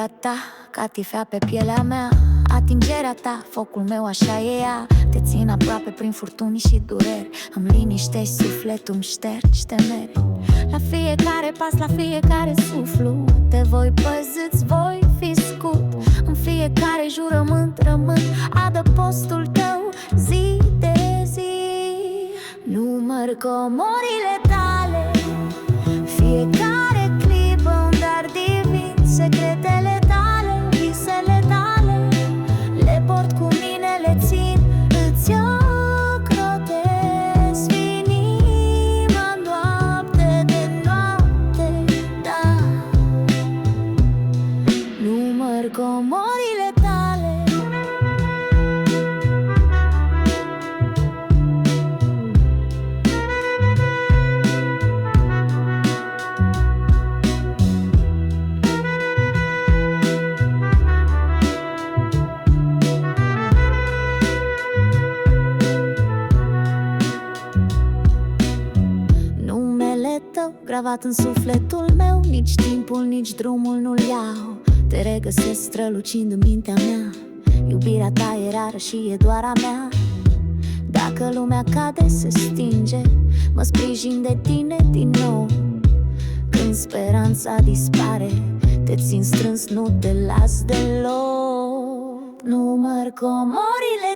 Iubirea ta, catifea pe pielea mea. Atingerea ta, focul meu, așa e ea. Te țin aproape prin furtuni și dureri. Îmi liniștești sufletul, îmi ștergi temeri. La fiecare pas, la fiecare suflu, te voi păzi, îți voi fi scut. În fiecare jurământ rămân adăpostul tău zi de zi. Număr comorile tale, fiecare clipă un dar divin. Secretele tale, visele tale, le port cu mine, le țin, îți ocrotesc inima noapte de noapte, da. Număr comorile tale. Gravat în sufletul meu, nici timpul, nici drumul nu-l iau. Te regăsesc strălucind în mintea mea. Iubirea ta e rară și e doar a mea. Dacă lumea cade, se stinge, mă sprijin de tine din nou. Când speranța dispare, te țin strâns, nu te las deloc. Număr comorile